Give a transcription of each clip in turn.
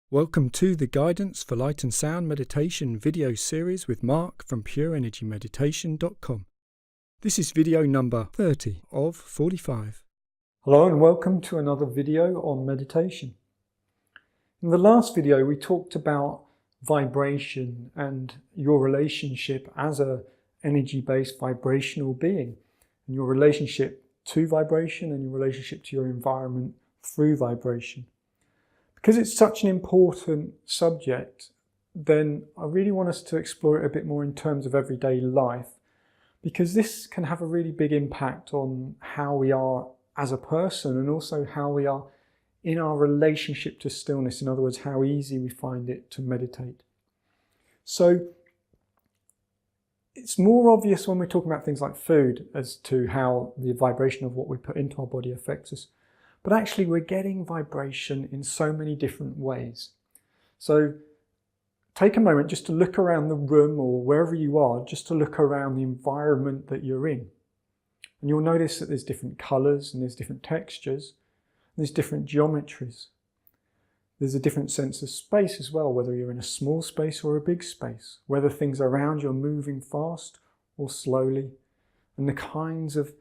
Welcome to the Guidance for Light and Sound Meditation video series with Mark from PureEnergyMeditation.com. This is video number 30 of 45. Hello and welcome to another video on meditation. In the last video we talked about vibration and your relationship as an energy-based vibrational being, and your relationship to vibration and your relationship to your environment through vibration. Because it's such an important subject, then I really want us to explore it a bit more in terms of everyday life, because this can have a really big impact on how we are as a person and also how we are in our relationship to stillness. In other words, how easy we find it to meditate. So it's more obvious when we're talking about things like food as to how the vibration of what we put into our body affects us. But actually we're getting vibration in so many different ways. So take a moment just to look around the room or wherever you are, just to look around the environment that you're in. And you'll notice that there's different colours and there's different textures, and there's different geometries. There's a different sense of space as well, whether you're in a small space or a big space, whether things around you are moving fast or slowly, and the kinds of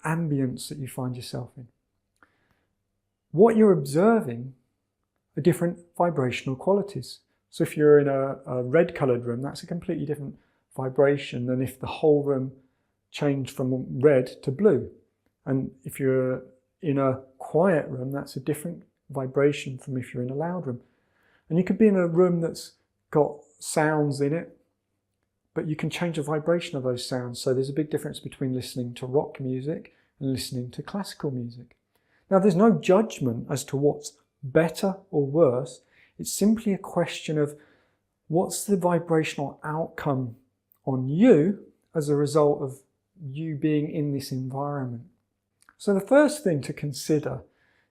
ambience that you find yourself in. What you're observing are different vibrational qualities. So if you're in a red coloured room, that's a completely different vibration than if the whole room changed from red to blue. And if you're in a quiet room, that's a different vibration from if you're in a loud room. And you could be in a room that's got sounds in it, but you can change the vibration of those sounds. So there's a big difference between listening to rock music and listening to classical music. Now, there's no judgment as to what's better or worse. It's simply a question of what's the vibrational outcome on you as a result of you being in this environment. So the first thing to consider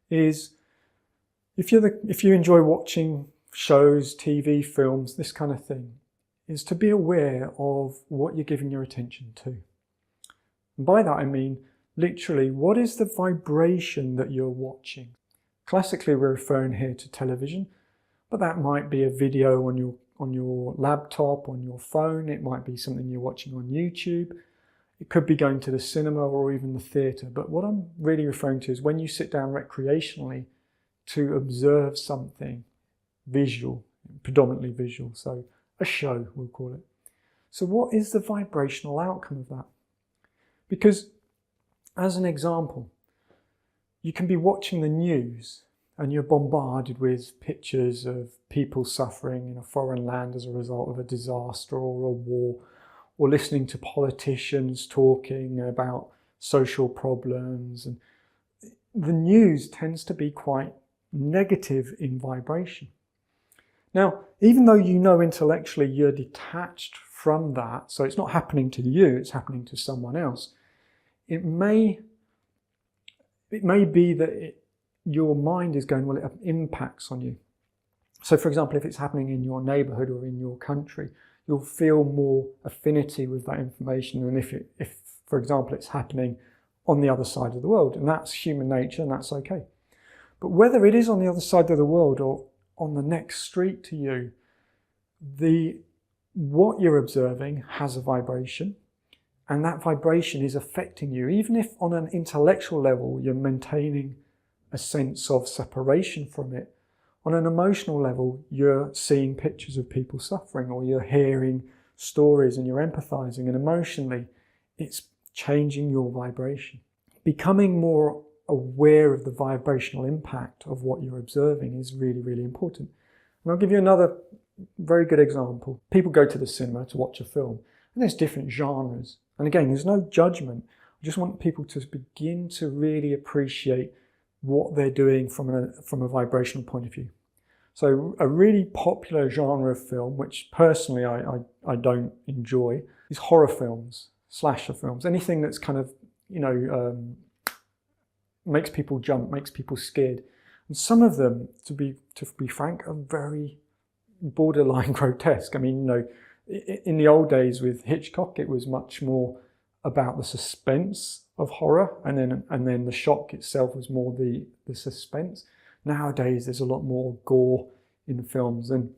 is if you enjoy watching shows, TV, films, this kind of thing, is to be aware of what you're giving your attention to. And by that I mean, literally, what is the vibration that you're watching? Classically, we're referring here to television, but that might be a video on your laptop, on your phone. It might be something you're watching on YouTube. It could be going to the cinema or even the theatre. But what I'm really referring to is when you sit down recreationally to observe something visual, predominantly visual, so a show, we'll call it. So what is the vibrational outcome of that? Because as an example, you can be watching the news and you're bombarded with pictures of people suffering in a foreign land as a result of a disaster or a war, or listening to politicians talking about social problems. And the news tends to be quite negative in vibration. Now, even though you know intellectually you're detached from that, so it's not happening to you, it's happening to someone else, it may be that your mind is going, well, it impacts on you. So for example, if it's happening in your neighbourhood or in your country, you'll feel more affinity with that information than if for example, it's happening on the other side of the world. And that's human nature and that's okay. But whether it is on the other side of the world or on the next street to you, what you're observing has a vibration. And that vibration is affecting you, even if on an intellectual level you're maintaining a sense of separation from it. On an emotional level, you're seeing pictures of people suffering, or you're hearing stories and you're empathizing, and emotionally it's changing your vibration. Becoming more aware of the vibrational impact of what you're observing is really, really important. And I'll give you another very good example. People go to the cinema to watch a film, and there's different genres. And again, there's no judgment. I just want people to begin to really appreciate what they're doing from a vibrational point of view. So a really popular genre of film, which personally I don't enjoy, is horror films, slasher films, anything that's kind of, makes people jump, makes people scared. And some of them, to be frank, are very borderline grotesque. I mean, in the old days with Hitchcock, it was much more about the suspense of horror, and then the shock itself was more the suspense. Nowadays, there's a lot more gore in films. And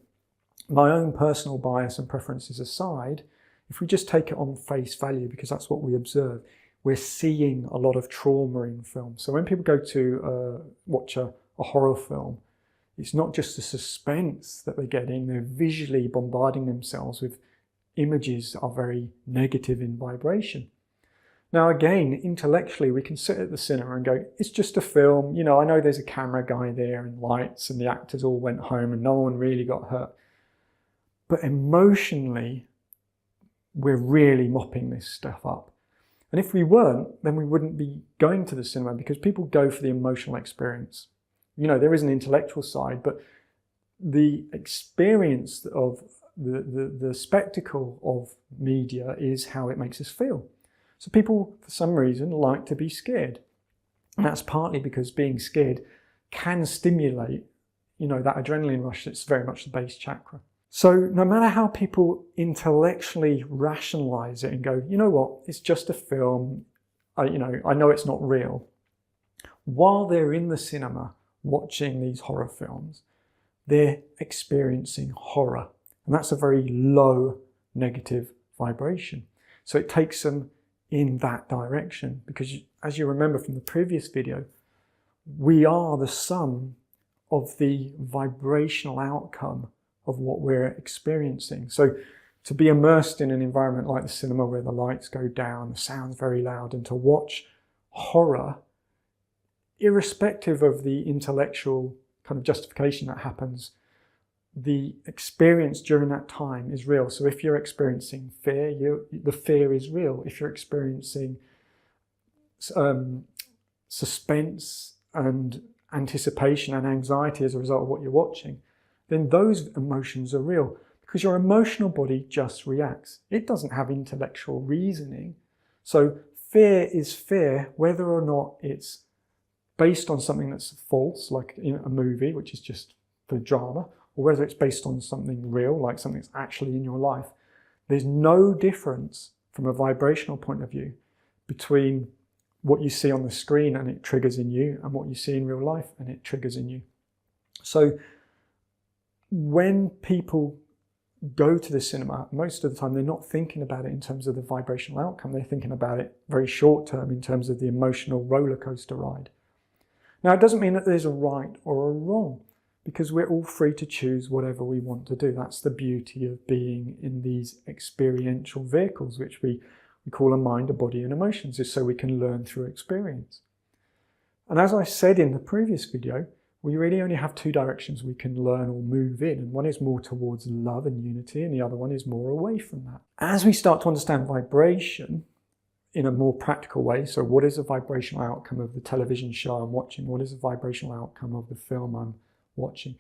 my own personal bias and preferences aside, if we just take it on face value, because that's what we observe, we're seeing a lot of trauma in film. So when people go to watch a horror film, it's not just the suspense that they're getting, they're visually bombarding themselves with images that are very negative in vibration. Now again, intellectually, we can sit at the cinema and go, it's just a film, you know, I know there's a camera guy there and lights and the actors all went home and no one really got hurt. But emotionally, we're really mopping this stuff up. And if we weren't, then we wouldn't be going to the cinema, because people go for the emotional experience. You know, there is an intellectual side, but the experience of the spectacle of media is how it makes us feel. So people, for some reason, like to be scared. And that's partly because being scared can stimulate, you know, that adrenaline rush that's very much the base chakra. So no matter how people intellectually rationalize it and go, you know what, it's just a film, I know it's not real. While they're in the cinema watching these horror films, they're experiencing horror. And that's a very low negative vibration. So it takes them in that direction, because as you remember from the previous video, we are the sum of the vibrational outcome of what we're experiencing. So to be immersed in an environment like the cinema where the lights go down, the sound's very loud, and to watch horror, irrespective of the intellectual kind of justification that happens, the experience during that time is real. So if you're experiencing fear, the fear is real. If you're experiencing suspense and anticipation and anxiety as a result of what you're watching, then those emotions are real, because your emotional body just reacts. It doesn't have intellectual reasoning. So fear is fear, whether or not it's based on something that's false, like in a movie, which is just for drama, or whether it's based on something real, like something that's actually in your life. There's no difference from a vibrational point of view between what you see on the screen and it triggers in you, and what you see in real life and it triggers in you. So when people go to the cinema, most of the time they're not thinking about it in terms of the vibrational outcome. They're thinking about it very short term in terms of the emotional roller coaster ride. Now, it doesn't mean that there's a right or a wrong, because we're all free to choose whatever we want to do. That's the beauty of being in these experiential vehicles, which we call a mind, a body, and emotions, is so we can learn through experience. And as I said in the previous video, we really only have two directions we can learn or move in, and one is more towards love and unity, and the other one is more away from that. As we start to understand vibration in a more practical way, so what is the vibrational outcome of the television show I'm watching? What is the vibrational outcome of the film I'm watching?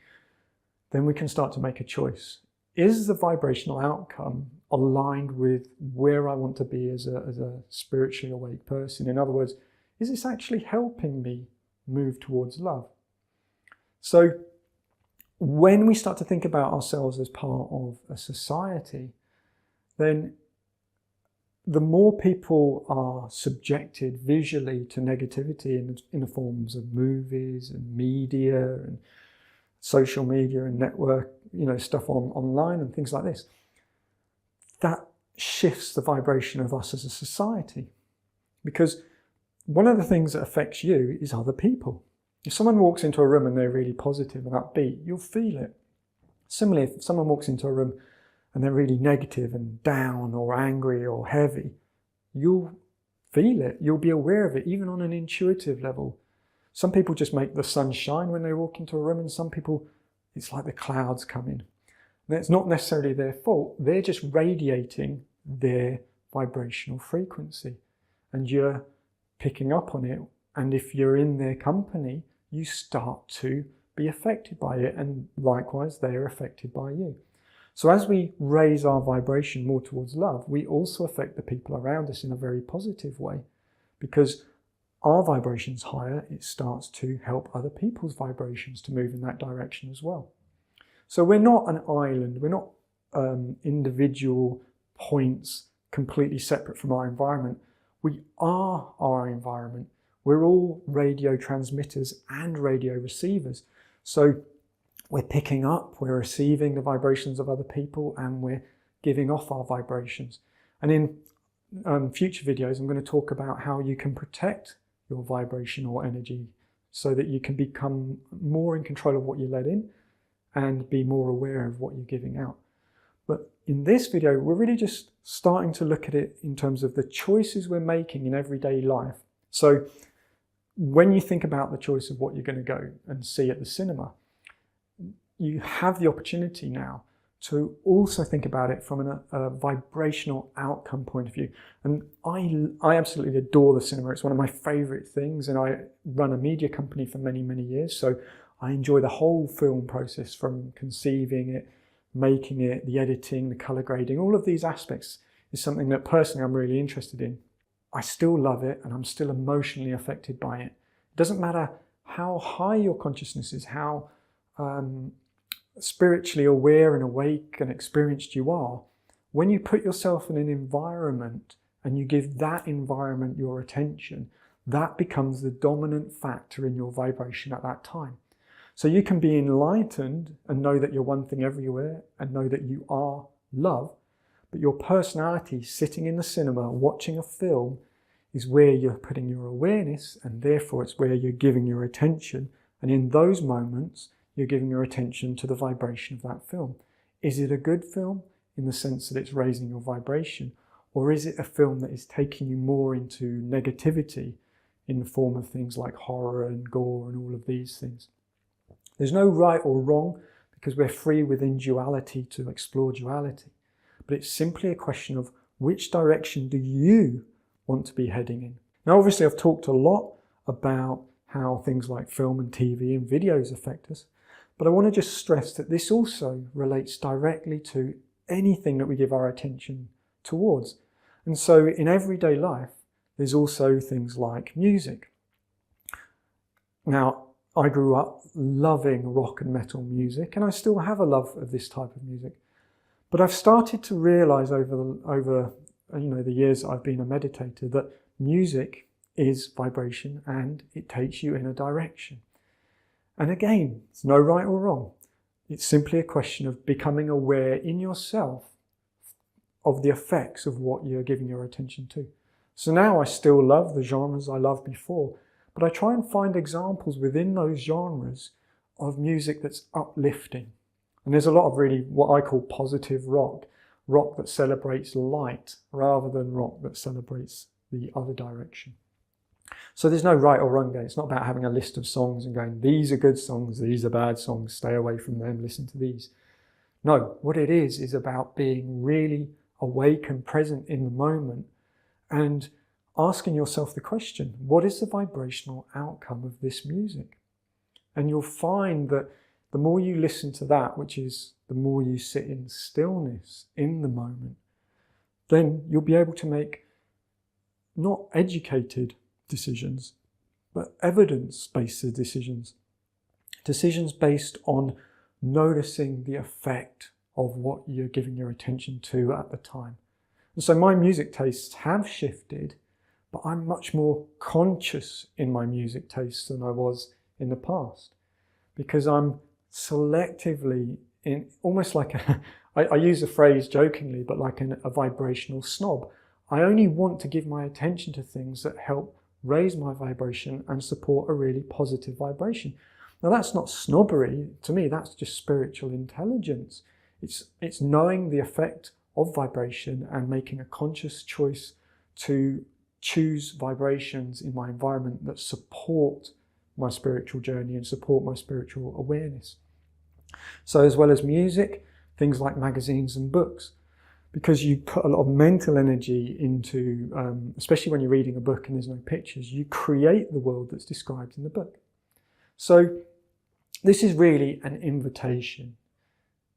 Then we can start to make a choice. Is the vibrational outcome aligned with where I want to be as a spiritually awake person? In other words, is this actually helping me move towards love? So when we start to think about ourselves as part of a society, then the more people are subjected visually to negativity in the forms of movies and media and social media and network, stuff online and things like this, that shifts the vibration of us as a society. Because one of the things that affects you is other people. If someone walks into a room and they're really positive and upbeat, you'll feel it. Similarly, if someone walks into a room and they're really negative and down or angry or heavy, you'll feel it. You'll be aware of it, even on an intuitive level. Some people just make the sun shine when they walk into a room, and some people, it's like the clouds come in. And it's not necessarily their fault. They're just radiating their vibrational frequency, and you're picking up on it. And if you're in their company, you start to be affected by it, and likewise, they're affected by you. So as we raise our vibration more towards love, we also affect the people around us in a very positive way, because our vibration's higher, it starts to help other people's vibrations to move in that direction as well. So we're not an island, we're not individual points completely separate from our environment. We are our environment. We're all radio transmitters and radio receivers. So we're picking up, we're receiving the vibrations of other people, and we're giving off our vibrations. And in future videos, I'm going to talk about how you can protect your vibrational energy so that you can become more in control of what you let in and be more aware of what you're giving out. But in this video, we're really just starting to look at it in terms of the choices we're making in everyday life. So when you think about the choice of what you're going to go and see at the cinema, you have the opportunity now to also think about it from a vibrational outcome point of view. And I absolutely adore the cinema. It's one of my favorite things, and I run a media company for many, many years. So I enjoy the whole film process, from conceiving it, making it, the editing, the color grading. All of these aspects is something that personally I'm really interested in. I still love it, and I'm still emotionally affected by it. It doesn't matter how high your consciousness is, how spiritually aware and awake and experienced you are. When you put yourself in an environment and you give that environment your attention, that becomes the dominant factor in your vibration at that time. So you can be enlightened and know that you're one thing everywhere and know that you are love, but your personality sitting in the cinema watching a film is where you're putting your awareness, and therefore it's where you're giving your attention. And in those moments, you're giving your attention to the vibration of that film. Is it a good film in the sense that it's raising your vibration? Or is it a film that is taking you more into negativity in the form of things like horror and gore and all of these things? There's no right or wrong, because we're free within duality to explore duality. But it's simply a question of which direction do you want to be heading in? Now, obviously, I've talked a lot about how things like film and TV and videos affect us. But I want to just stress that this also relates directly to anything that we give our attention towards. And so in everyday life, there's also things like music. Now, I grew up loving rock and metal music, and I still have a love of this type of music. But I've started to realize over the years I've been a meditator that music is vibration, and it takes you in a direction. And again, it's no right or wrong. It's simply a question of becoming aware in yourself of the effects of what you're giving your attention to. So now I still love the genres I loved before, but I try and find examples within those genres of music that's uplifting. And there's a lot of really what I call positive rock that celebrates light rather than rock that celebrates the other direction. So there's no right or wrong there. It's not about having a list of songs and going, these are good songs, these are bad songs, stay away from them, listen to these. No, what it is about being really awake and present in the moment and asking yourself the question, what is the vibrational outcome of this music? And you'll find that the more you listen to that, which is the more you sit in stillness in the moment, then you'll be able to make not educated decisions, but evidence-based decisions. Decisions based on noticing the effect of what you're giving your attention to at the time. And so my music tastes have shifted, but I'm much more conscious in my music tastes than I was in the past, because I'm selectively in almost like I use the phrase jokingly, but like a vibrational snob. I only want to give my attention to things that help raise my vibration and support a really positive vibration. Now, that's not snobbery. To me, that's just spiritual intelligence. It's knowing the effect of vibration and making a conscious choice to choose vibrations in my environment that support my spiritual journey and support my spiritual awareness. So as well as music, things like magazines and books. Because you put a lot of mental energy into, especially when you're reading a book and there's no pictures, you create the world that's described in the book. So this is really an invitation.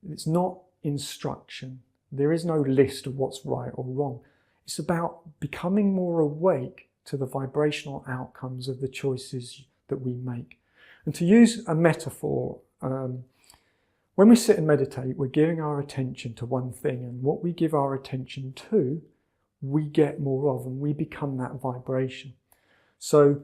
It's not instruction. There is no list of what's right or wrong. It's about becoming more awake to the vibrational outcomes of the choices that we make. And to use a metaphor, when we sit and meditate, we're giving our attention to one thing, and what we give our attention to, we get more of, and we become that vibration. So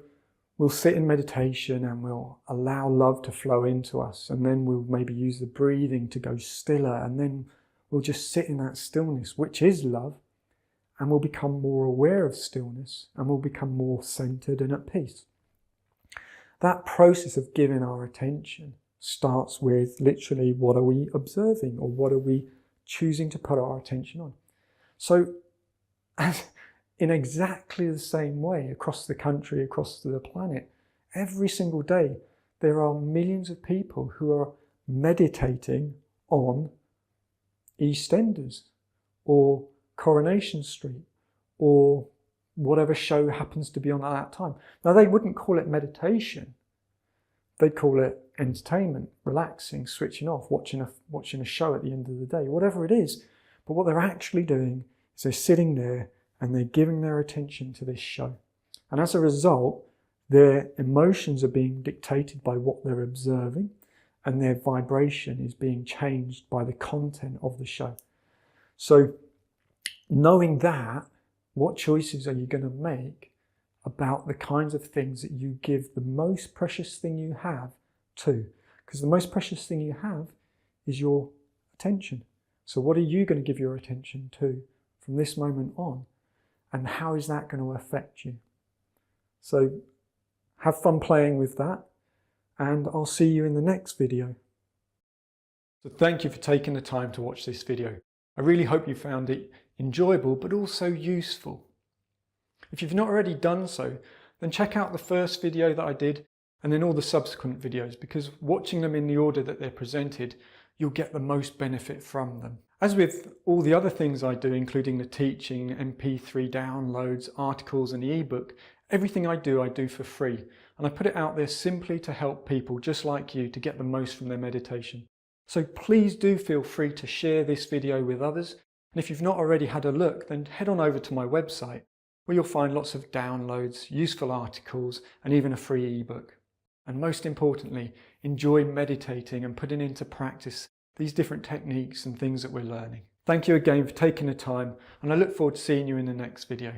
we'll sit in meditation and we'll allow love to flow into us, and then we'll maybe use the breathing to go stiller, and then we'll just sit in that stillness, which is love, and we'll become more aware of stillness, and we'll become more centered and at peace. That process of giving our attention starts with literally, what are we observing, or what are we choosing to put our attention on? So in exactly the same way across the country, across the planet, every single day there are millions of people who are meditating on EastEnders or Coronation Street or whatever show happens to be on at that time. Now, they wouldn't call it meditation. They'd call it entertainment, relaxing, switching off, watching a show at the end of the day, whatever it is. But what they're actually doing is they're sitting there and they're giving their attention to this show. And as a result, their emotions are being dictated by what they're observing, and their vibration is being changed by the content of the show. So knowing that, what choices are you going to make about the kinds of things that you give the most precious thing you have to? Because the most precious thing you have is your attention. So what are you going to give your attention to from this moment on? And how is that going to affect you? So have fun playing with that, and I'll see you in the next video. So thank you for taking the time to watch this video. I really hope you found it enjoyable, but also useful. If you've not already done so, then check out the first video that I did and then all the subsequent videos, because watching them in the order that they're presented, you'll get the most benefit from them. As with all the other things I do, including the teaching, MP3 downloads, articles and the ebook, everything I do for free. And I put it out there simply to help people just like you to get the most from their meditation. So please do feel free to share this video with others. And if you've not already had a look, then head on over to my website, where you'll find lots of downloads, useful articles, and even a free ebook. And most importantly, enjoy meditating and putting into practice these different techniques and things that we're learning. Thank you again for taking the time, and I look forward to seeing you in the next video.